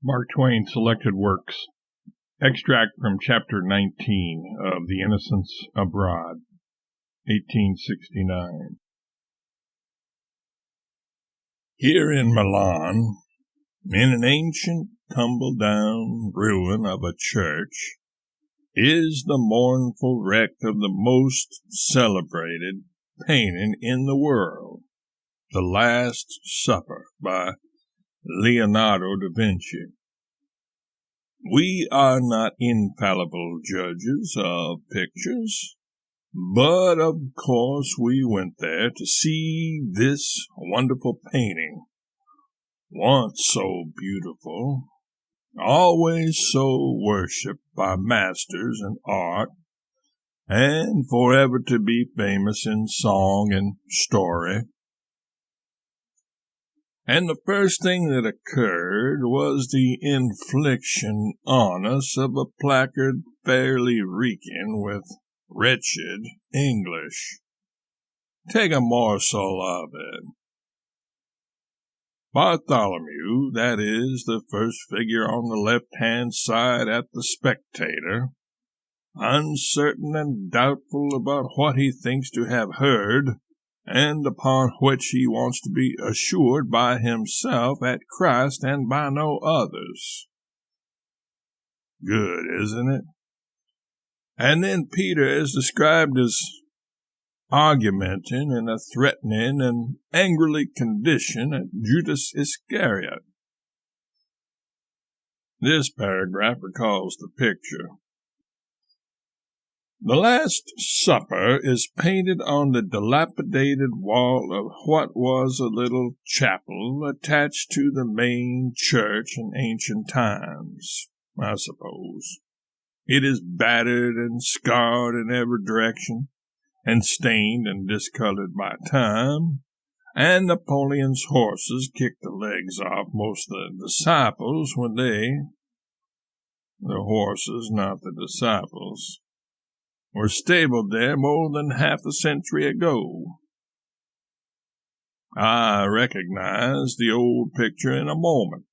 Mark Twain Selected Works. Extract from Chapter 19 of The Innocents Abroad, 1869. Here in Milan, in an ancient tumble-down ruin of a church, is the mournful wreck of the most celebrated painting in the world, The Last Supper by Leonardo da Vinci. We are not infallible judges of pictures, but of course we went there to see this wonderful painting, once so beautiful, always so worshipped by masters in art, and forever to be famous in song and story. And the first thing that occurred was the infliction on us of a placard fairly reeking with wretched English. Take a morsel of it. Bartholomew, that is, the first figure on the left-hand side at the spectator, uncertain and doubtful about what he thinks to have heard, and upon which he wants to be assured by himself at Christ and by no others. Good, isn't it? And then Peter is described as argumenting in a threatening and angrily condition at Judas Iscariot. This paragraph recalls the picture. The Last Supper is painted on the dilapidated wall of what was a little chapel attached to the main church in ancient times, I suppose. It is battered and scarred in every direction, and stained and discolored by time, and Napoleon's horses kicked the legs off most of the disciples when the horses, not the disciples, were stabled there more than half a century ago. I recognized the old picture in a moment.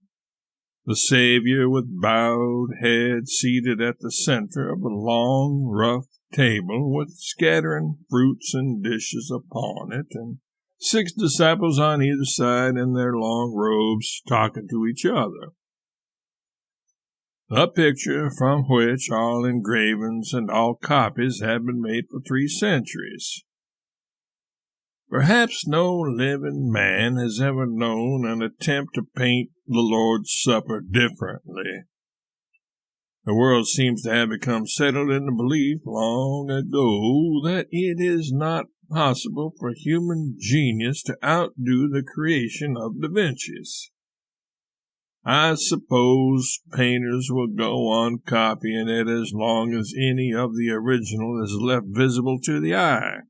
The Savior with bowed head seated at the center of a long, rough table with scattering fruits and dishes upon it, and 6 disciples on either side in their long robes talking to each other. A picture from which all engravings and all copies have been made for 3 centuries. Perhaps no living man has ever known an attempt to paint the Lord's Supper differently. The world seems to have become settled in the belief long ago that it is not possible for human genius to outdo the creation of Da Vinci's. I suppose painters will go on copying it as long as any of the original is left visible to the eye.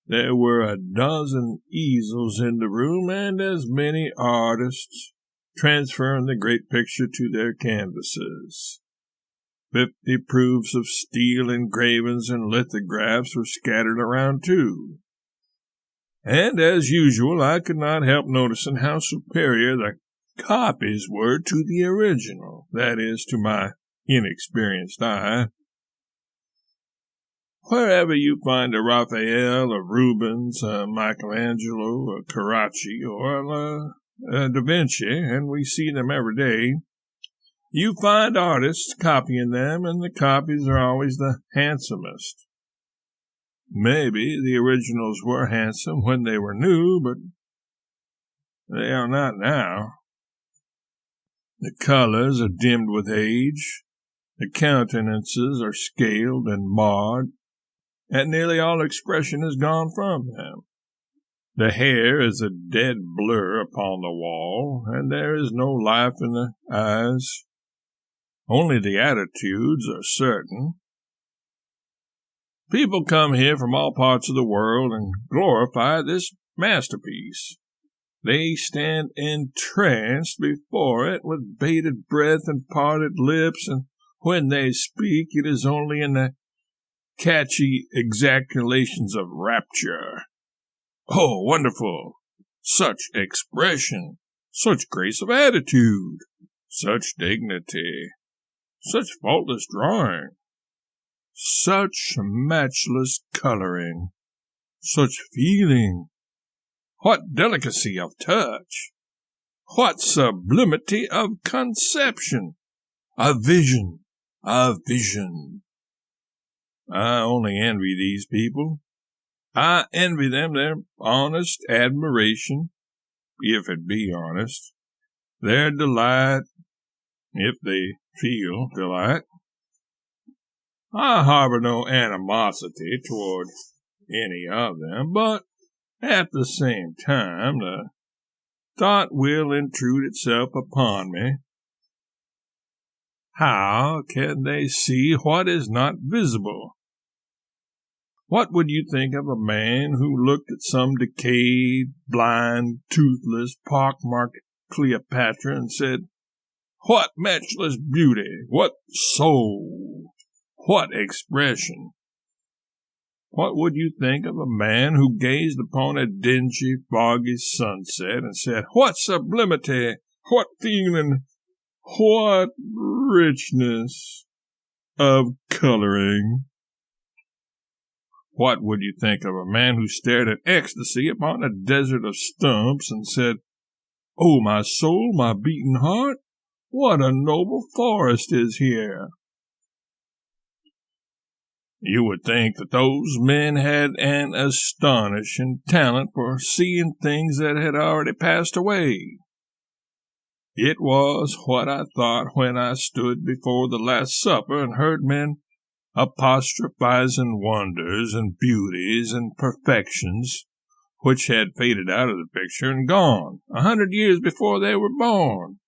There were a dozen easels in the room, and as many artists transferring the great picture to their canvases. 50 proofs of steel engravings and lithographs were scattered around, too. And as usual, I could not help noticing how superior the copies were to the original, that is, to my inexperienced eye. Wherever you find a Raphael, a Rubens, a Michelangelo, a Carracci, or a Da Vinci, and we see them every day, you find artists copying them, and the copies are always the handsomest. Maybe the originals were handsome when they were new, but they are not now. The colors are dimmed with age, the countenances are scaled and marred, and nearly all expression is gone from them. The hair is a dead blur upon the wall, and there is no life in the eyes. Only the attitudes are certain. People come here from all parts of the world and glorify this masterpiece. They stand entranced before it with bated breath and parted lips, and when they speak, it is only in the catchy ejaculations of rapture. Oh, wonderful! Such expression! Such grace of attitude! Such dignity, such faultless drawing, such matchless coloring, such feeling, what delicacy of touch, what sublimity of conception, a vision, a vision. I only envy these people. I envy them their honest admiration, if it be honest, their delight, if they feel delight. I harbor no animosity toward any of them, but at the same time the thought will intrude itself upon me. How can they see what is not visible? What would you think of a man who looked at some decayed, blind, toothless, pock-marked Cleopatra and said, "What matchless beauty! What soul! What expression!" What would you think of a man who gazed upon a dingy, foggy sunset and said, "What sublimity! What feeling! What richness of coloring!" What would you think of a man who stared in ecstasy upon a desert of stumps and said, "Oh, my soul, my beating heart, what a noble forest is here"? You would think that those men had an astonishing talent for seeing things that had already passed away. It was what I thought when I stood before the Last Supper and heard men apostrophizing wonders and beauties and perfections which had faded out of the picture and gone 100 years before they were born.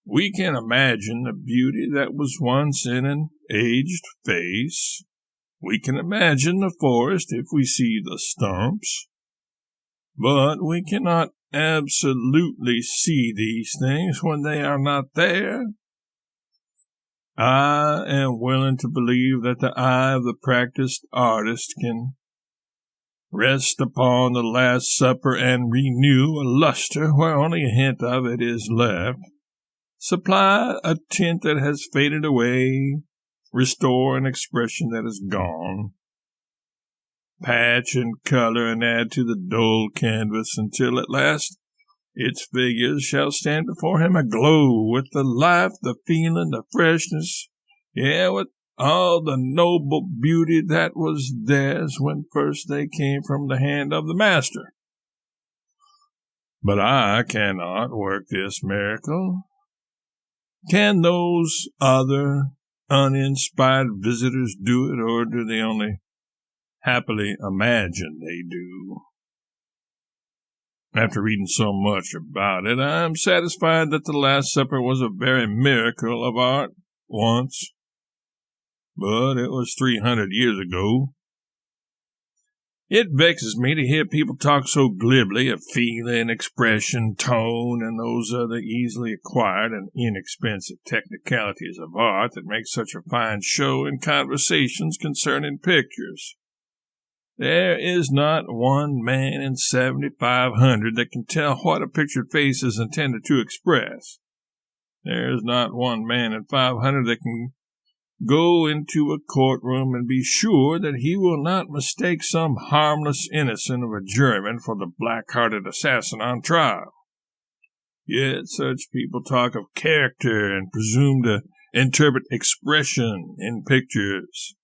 We can imagine the beauty that was once in an aged face. We can imagine the forest if we see the stumps. But we cannot absolutely see these things when they are not there. I am willing to believe that the eye of the practiced artist can rest upon the Last Supper and renew a luster where only a hint of it is left, supply a tint that has faded away, restore an expression that is gone, patch and color and add to the dull canvas until at last its figures shall stand before him aglow with the life, the feeling, the freshness, with all the noble beauty that was theirs when first they came from the hand of the master. But I cannot work this miracle. Can those other uninspired visitors do it, or do they only happily imagine they do? After reading so much about it, I am satisfied that the Last Supper was a very miracle of art once, but it was 300 years ago. It vexes me to hear people talk so glibly of feeling, expression, tone, and those other easily acquired and inexpensive technicalities of art that make such a fine show in conversations concerning pictures. There is not one man in 7,500 that can tell what a pictured face is intended to express. There is not one man in 500 that can go into a courtroom and be sure that he will not mistake some harmless innocent of a juryman for the black-hearted assassin on trial. Yet such people talk of character and presume to interpret expression in pictures.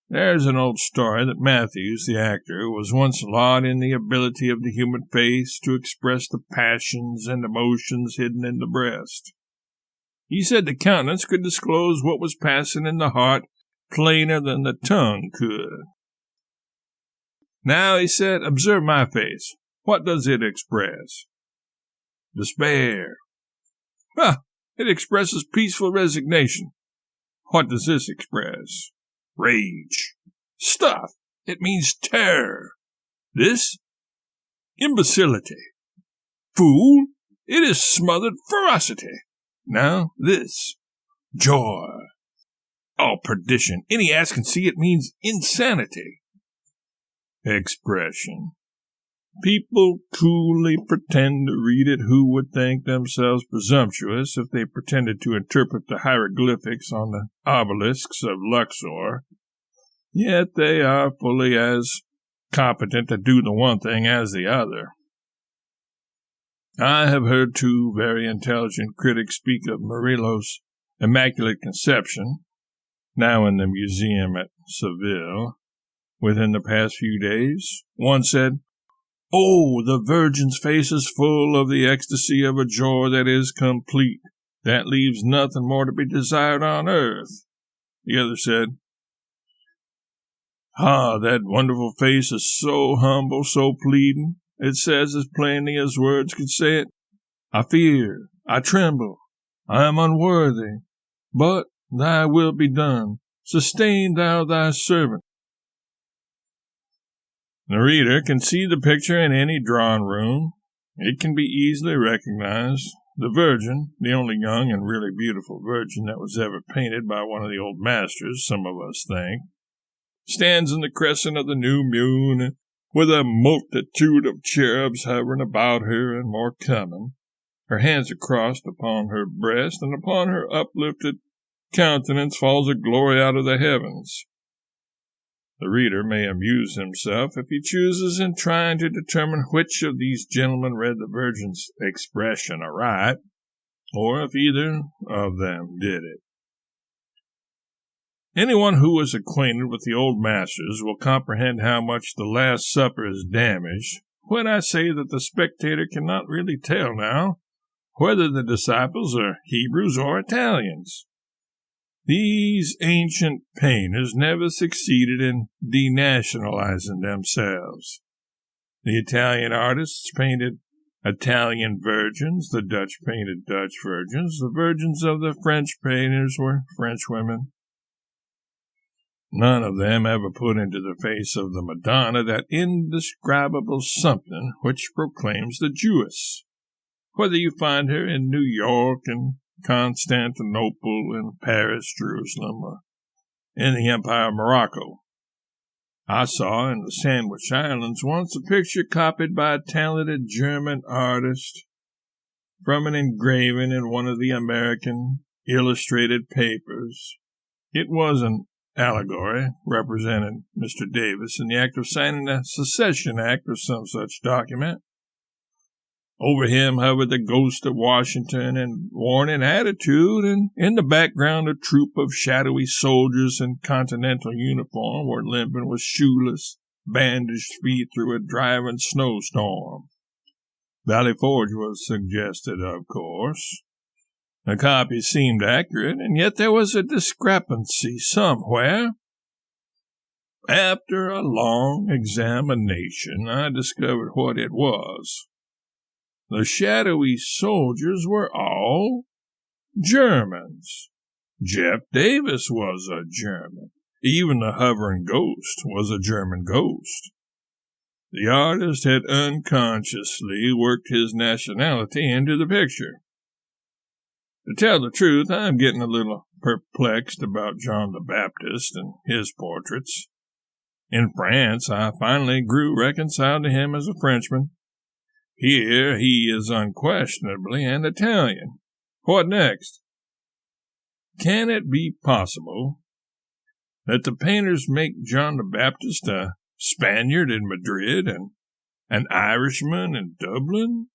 There's an old story that Matthews, the actor, was once lauded in the ability of the human face to express the passions and emotions hidden in the breast. He said the countenance could disclose what was passing in the heart plainer than the tongue could. Now, he said, observe my face. What does it express? Despair. It expresses peaceful resignation. What does this express? Rage. Stuff. It means terror. This? Imbecility. Fool. It is smothered ferocity. Now, this. Joy. Oh, perdition. Any ass can see it means insanity. Expression. People coolly pretend to read it who would think themselves presumptuous if they pretended to interpret the hieroglyphics on the obelisks of Luxor. Yet they are fully as competent to do the one thing as the other. I have heard two very intelligent critics speak of Murillo's Immaculate Conception, now in the museum at Seville, within the past few days. One said, "Oh, the Virgin's face is full of the ecstasy of a joy that is complete, that leaves nothing more to be desired on earth." The other said, "Ah, that wonderful face is so humble, so pleading. It says as plainly as words could say it, 'I fear, I tremble, I am unworthy, but thy will be done. Sustain thou thy servant.'" The reader can see the picture in any drawing room. It can be easily recognized. The Virgin, the only young and really beautiful Virgin that was ever painted by one of the old masters, some of us think, stands in the crescent of the new moon, with a multitude of cherubs hovering about her and more coming. Her hands are crossed upon her breast, and upon her uplifted countenance falls a glory out of the heavens. The reader may amuse himself, if he chooses, in trying to determine which of these gentlemen read the Virgin's expression aright, or if either of them did it. Anyone who is acquainted with the old masters will comprehend how much the Last Supper is damaged when I say that the spectator cannot really tell now whether the disciples are Hebrews or Italians. These ancient painters never succeeded in denationalizing themselves. The Italian artists painted Italian virgins, the Dutch painted Dutch virgins, the virgins of the French painters were French women. None of them ever put into the face of the Madonna that indescribable something which proclaims the Jewess, whether you find her in New York and Constantinople, in Paris, Jerusalem, or in the Empire of Morocco. I saw in the Sandwich Islands once a picture copied by a talented German artist from an engraving in one of the American illustrated papers. It was an allegory, represented Mr. Davis in the act of signing a secession act or some such document. Over him hovered the ghost of Washington in warning attitude, and in the background a troop of shadowy soldiers in continental uniform were limping with shoeless, bandaged feet through a driving snowstorm. Valley Forge was suggested, of course. The copy seemed accurate, and yet there was a discrepancy somewhere. After a long examination, I discovered what it was. The shadowy soldiers were all Germans. Jeff Davis was a German. Even the hovering ghost was a German ghost. The artist had unconsciously worked his nationality into the picture. To tell the truth, I'm getting a little perplexed about John the Baptist and his portraits. In France, I finally grew reconciled to him as a Frenchman. Here he is unquestionably an Italian. What next? Can it be possible that the painters make John the Baptist a Spaniard in Madrid and an Irishman in Dublin?